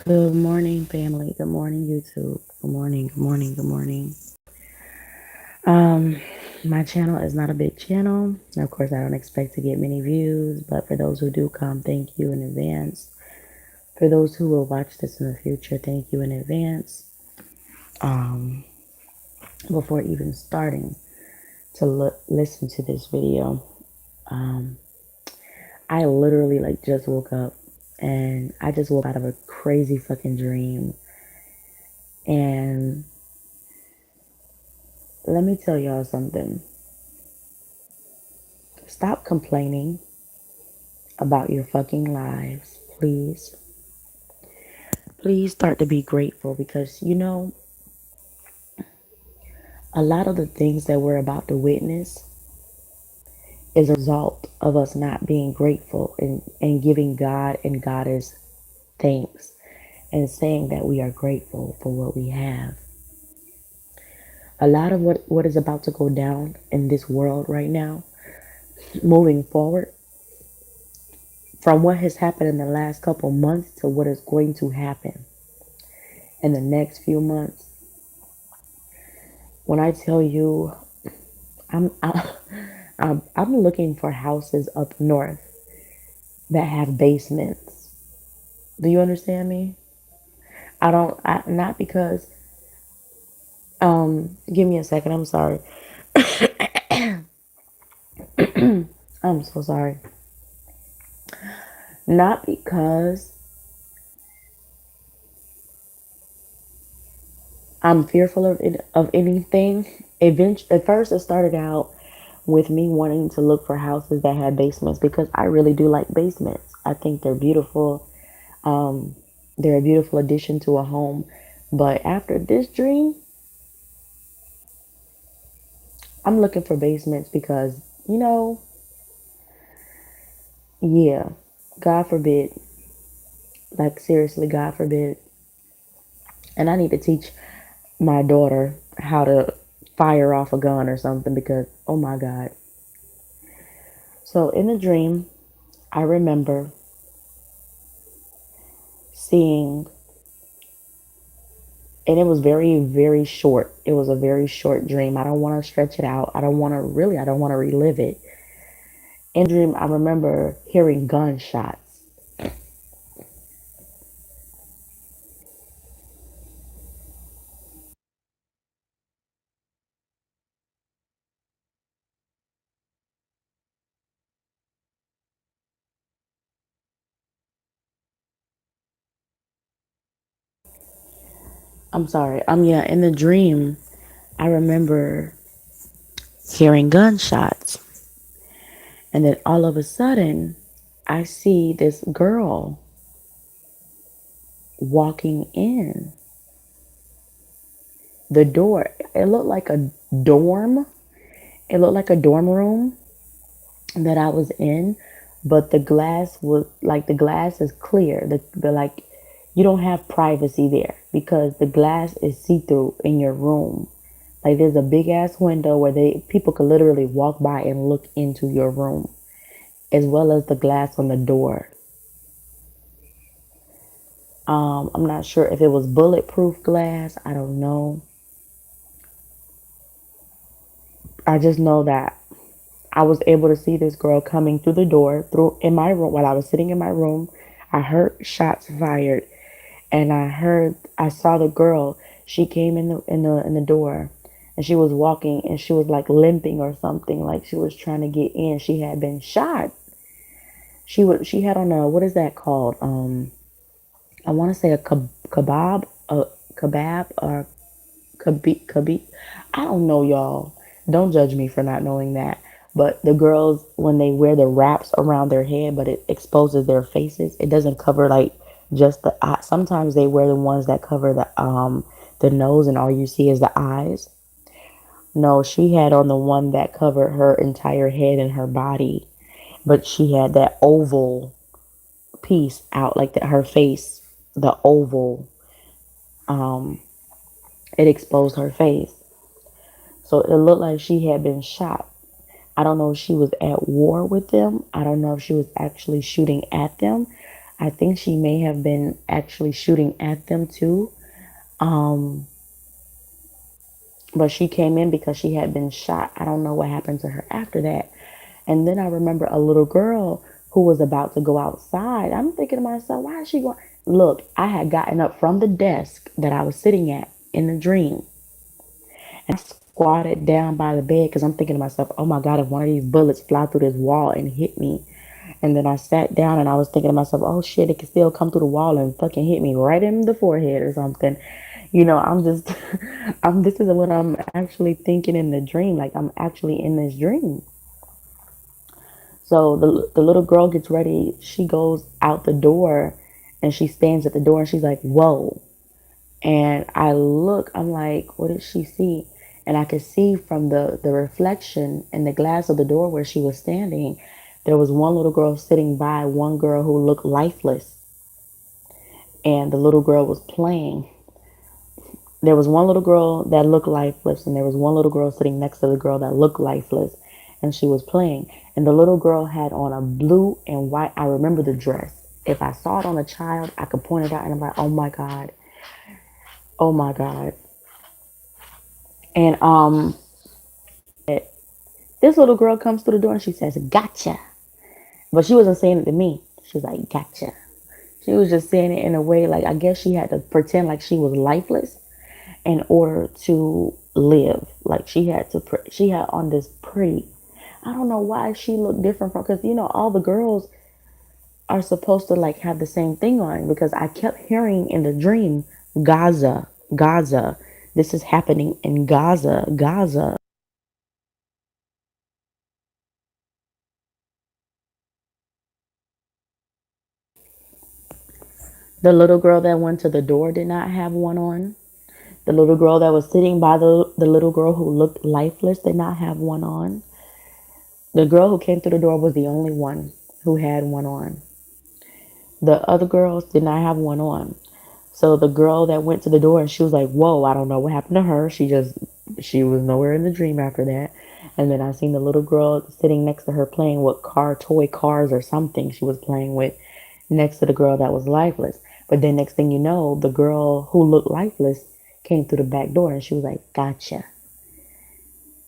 Good morning, family. Good morning, YouTube. Good morning, good morning, good morning. Um, my channel is not a big channel. Of course, I don't expect to get many views, but for those who do come, thank you in advance. For those who will watch this in the future, thank you in advance. Um, Before even starting to listen to this video, um, I literally just woke up and I just woke out of a crazy fucking dream. And let me tell y'all something. Stop complaining about your fucking lives, please. Please start to be grateful because a lot of the things that we're about to witness is a result of us not being grateful and giving God and Goddess thanks and saying that we are grateful for what we have. A lot of what is about to go down in this world right now, moving forward, from what has happened in the last couple months to what is going to happen in the next few months. When I tell you, I'm I, I'm looking for houses up north that have basements. Do you understand me? Not because give me a second. I'm sorry. I'm so sorry. Not because I'm fearful of anything. At first, it started out with me wanting to look for houses that had basements because I really do like basements. I think they're beautiful. Um, they're a beautiful addition to a home. But after this dream, I'm looking for basements because, you know, yeah, God forbid, like seriously, God forbid. And I need to teach my daughter how to fire off a gun or something because, oh my God. So in the dream, I remember seeing, and it was very, very short. It was a very short dream. I don't want to stretch it out. I don't want to relive it. In the dream, I remember hearing gunshots. I'm sorry. Yeah, in the dream, I remember hearing gunshots. And then all of a sudden, I see this girl walking in the door. It looked like a dorm. It looked like a dorm room that I was in, but the glass is clear. The like you don't have privacy there because the glass is see through in your room. Like there's a big ass window where people could literally walk by and look into your room, as well as the glass on the door. I'm not sure if it was bulletproof glass. I don't know. I just know that I was able to see this girl coming through the door through in my room while I was sitting in my room. I heard shots fired and I saw the girl. She came in the door and she was walking and she was like limping or something, like she was trying to get in. She had been shot. She had on a, what is that called? I want to say a kebab or kabi. I don't know, y'all. Don't judge me for not knowing that. But the girls, when they wear the wraps around their head, but it exposes their faces, it doesn't cover like just the eye. Sometimes they wear the ones that cover the nose, and all you see is the eyes. No, she had on the one that covered her entire head and her body, but she had that oval piece out, like that her face, the oval. Um, it exposed her face, so it looked like she had been shot. I don't know if she was at war with them. I don't know if she was actually shooting at them. I think she may have been actually shooting at them too. Um, but she came in because she had been shot. I don't know what happened to her after that. And then I remember a little girl who was about to go outside. I'm thinking to myself, why is she going? Look, I had gotten up from the desk that I was sitting at in the dream, and I squatted down by the bed because I'm thinking to myself, oh my God, if one of these bullets fly through this wall and hit me. And then I sat down and I was thinking to myself, oh shit, it could still come through the wall and fucking hit me right in the forehead or something. I'm just, this is what I'm actually thinking in the dream. Like I'm actually in this dream. So the little girl gets ready. She goes out the door and she stands at the door and she's like, whoa. And I look, I'm like, what did she see? And I could see from the reflection in the glass of the door where she was standing, there was one little girl sitting by one girl who looked lifeless. And the little girl was playing. There was one little girl that looked lifeless, and there was one little girl sitting next to the girl that looked lifeless, and she was playing. And the little girl had on a blue and white. I remember the dress. If I saw it on a child, I could point it out, and I'm like, oh my God, oh my God. And this little girl comes through the door and she says, "Gotcha," but she wasn't saying it to me. She was like, "Gotcha." She was just saying it in a way like I guess she had to pretend like she was lifeless in order to live. Like she had on this pretty. I don't know why she looked different from because all the girls are supposed to like have the same thing on because I kept hearing in the dream Gaza, Gaza. This is happening in Gaza, Gaza. The little girl that went to the door did not have one on. The little girl that was sitting by the little girl who looked lifeless did not have one on. The girl who came through the door was the only one who had one on. The other girls did not have one on. So the girl that went to the door and she was like, whoa, I don't know what happened to her. She was nowhere in the dream after that. And then I seen the little girl sitting next to her playing with toy cars or something she was playing with next to the girl that was lifeless. But then next thing you know, the girl who looked lifeless came through the back door and she was like, gotcha.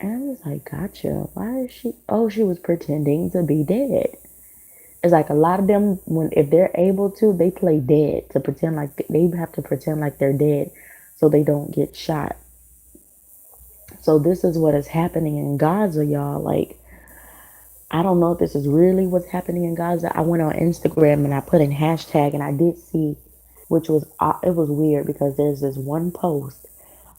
And I was like, gotcha. Why is she? Oh, she was pretending to be dead. It's like a lot of them, when if they're able to, they play dead to pretend like they have to pretend like they're dead so they don't get shot. So this is what is happening in Gaza, y'all. Like, I don't know if this is really what's happening in Gaza. I went on Instagram and I put in hashtag and I did see, which was it was weird because there's this one post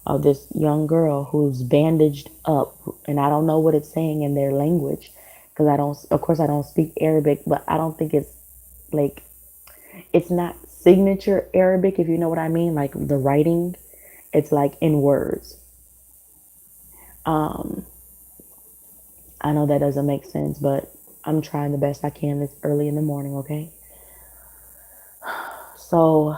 of this young girl who's bandaged up, and I don't know what it's saying in their language because of course, I don't speak Arabic, but I don't think it's like, it's not signature Arabic, if you know what I mean, like the writing, it's like in words. Um, I know that doesn't make sense, but I'm trying the best I can this early in the morning, okay? So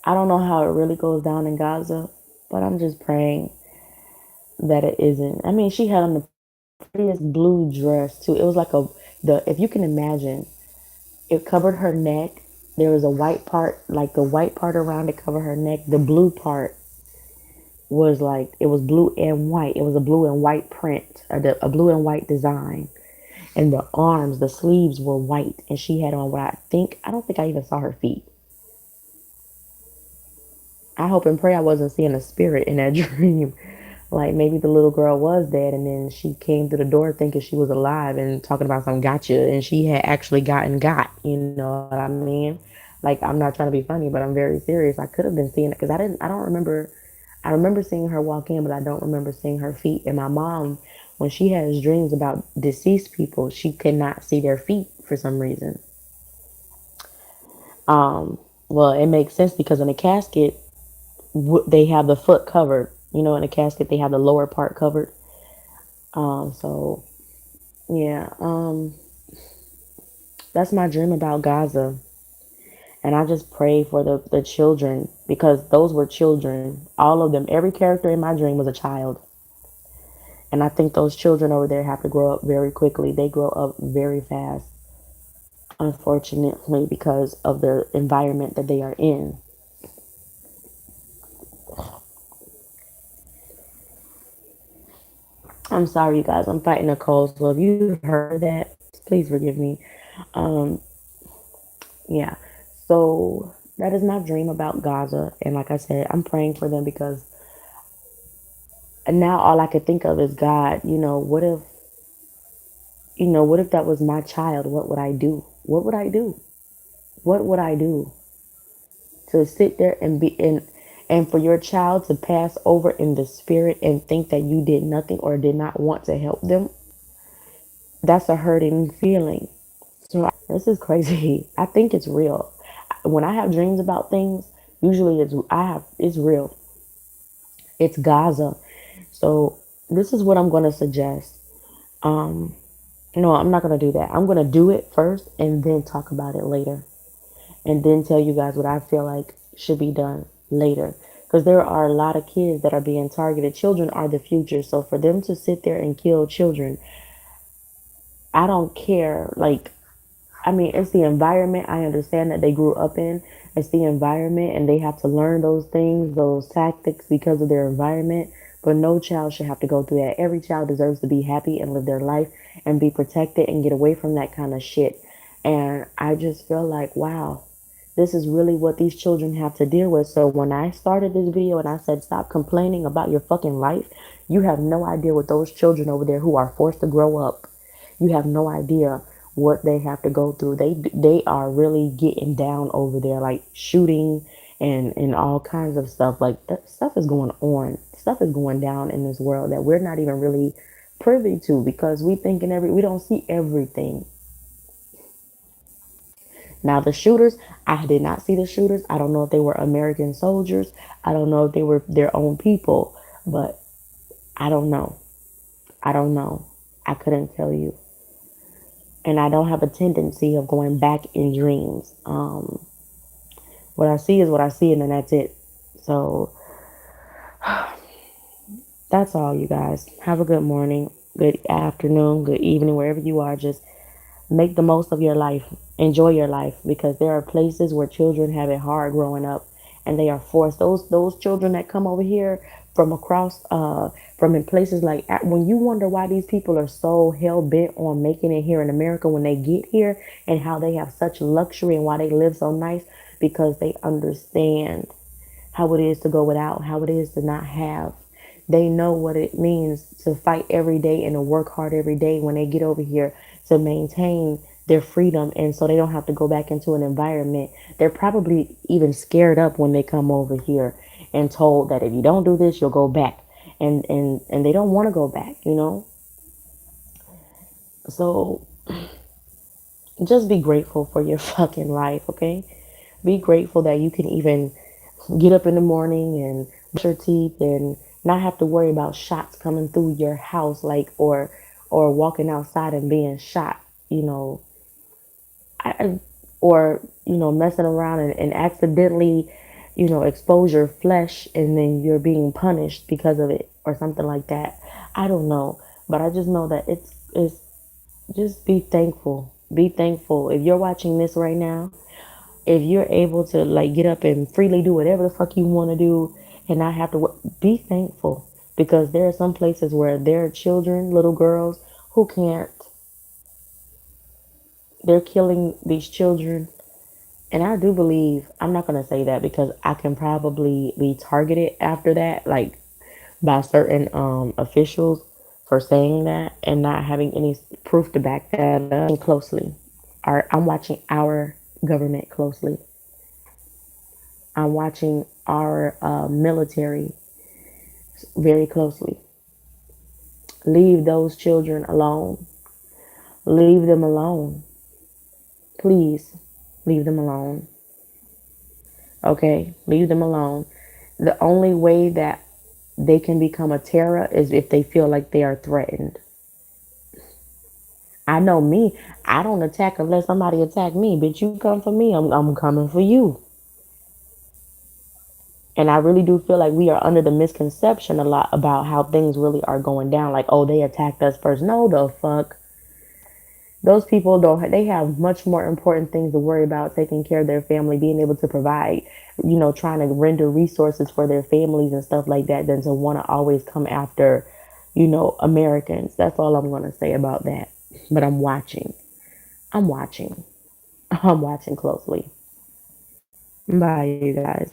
I don't know how it really goes down in Gaza, but I'm just praying that it isn't. I mean, she had on the prettiest blue dress too. It was like the if you can imagine, it covered her neck. There was a white part, like the white part around it covered her neck. The blue part was like it was blue and white. It was a blue and white print, a blue and white design. And the arms, the sleeves were white, and she had on what I don't think I even saw her feet. I hope and pray I wasn't seeing a spirit in that dream. Like maybe the little girl was dead and then she came through the door thinking she was alive and talking about some gotcha and she had actually gotten got, you know what I mean? Like I'm not trying to be funny, but I'm very serious. I could have been seeing it because I don't remember. I remember seeing her walk in, but I don't remember seeing her feet. And my mom, when she has dreams about deceased people, she cannot see their feet for some reason. Um, well, it makes sense because in a casket, they have the foot covered. In a casket, they have the lower part covered. So yeah, that's my dream about Gaza. And I just pray for the children because those were children. All of them, every character in my dream was a child. And I think those children over there have to grow up very quickly. They grow up very fast. unfortunately, because of the environment that they are in. I'm sorry, you guys. I'm fighting a cold, so if you've heard that, please forgive me. Um, yeah. So that is my dream about Gaza, and like I said, I'm praying for them because now all I could think of is God. What if that was my child? What would I do? What would I do? What would I do to sit there and be in? And for your child to pass over in the spirit and think that you did nothing or did not want to help them, that's a hurting feeling. So this is crazy. I think it's real. When I have dreams about things, usually it's real. It's Gaza. So this is what I'm gonna suggest. Um, no, I'm not gonna do that. I'm gonna do it first and then talk about it later, and then tell you guys what I feel like should be done later. Because there are a lot of kids that are being targeted. Children are the future. So for them to sit there and kill children, I don't care. Like, I mean, it's the environment I understand that they grew up in. It's the environment, and they have to learn those things, those tactics because of their environment. But no child should have to go through that. Every child deserves to be happy and live their life and be protected and get away from that kind of shit. And I just feel like, wow, this is really what these children have to deal with. So when I started this video and I said, stop complaining about your fucking life, you have no idea what those children over there who are forced to grow up, you have no idea what they have to go through. They are really getting down over there, like shooting and all kinds of stuff. Like that stuff is going on. Stuff is going down in this world that we're not even really privy to because we don't see everything. Now the shooters, I did not see the shooters. I don't know if they were American soldiers. I don't know if they were their own people, but I don't know. I don't know. I couldn't tell you. And I don't have a tendency of going back in dreams. What I see is what I see, and then that's it. So that's all, you guys. Have a good morning, good afternoon, good evening, wherever you are. Just make the most of your life. Enjoy your life because there are places where children have it hard growing up, and they are forced. Those children that come over here from across from in places like when you wonder why these people are so hell bent on making it here in America when they get here and how they have such luxury and why they live so nice because they understand how it is to go without, how it is to not have. They know what it means to fight every day and to work hard every day when they get over here to maintain their freedom and so they don't have to go back into an environment. They're probably even scared up when they come over here and told that if you don't do this, you'll go back. And they don't want to go back, you know? So just be grateful for your fucking life, okay? Be grateful that you can even get up in the morning and brush your teeth and not have to worry about shots coming through your house, like or walking outside and being shot, you know, I, or messing around and accidentally, expose your flesh and then you're being punished because of it or something like that. I don't know, but I just know that it's just be thankful. Be thankful. If you're watching this right now, if you're able to like get up and freely do whatever the fuck you want to do and not have to work, be thankful because there are some places where there are children, little girls who can't. They're killing these children. And I do believe, I'm not going to say that because I can probably be targeted after that, like by certain officials for saying that and not having any proof to back that up closely. I'm watching our government closely. I'm watching our military very closely. Leave those children alone. Leave them alone. Please leave them alone. Okay? Leave them alone. The only way that they can become a terror is if they feel like they are threatened. I know me. I don't attack unless somebody attack me. Bitch, you come for me, I'm coming for you. And I really do feel like we are under the misconception a lot about how things really are going down. Like, oh, they attacked us first. No, the fuck. Those people don't, they have much more important things to worry about, taking care of their family, being able to provide, trying to render resources for their families and stuff like that, than to want to always come after, Americans. That's all I'm going to say about that. But I'm watching. I'm watching. I'm watching closely. Bye, you guys.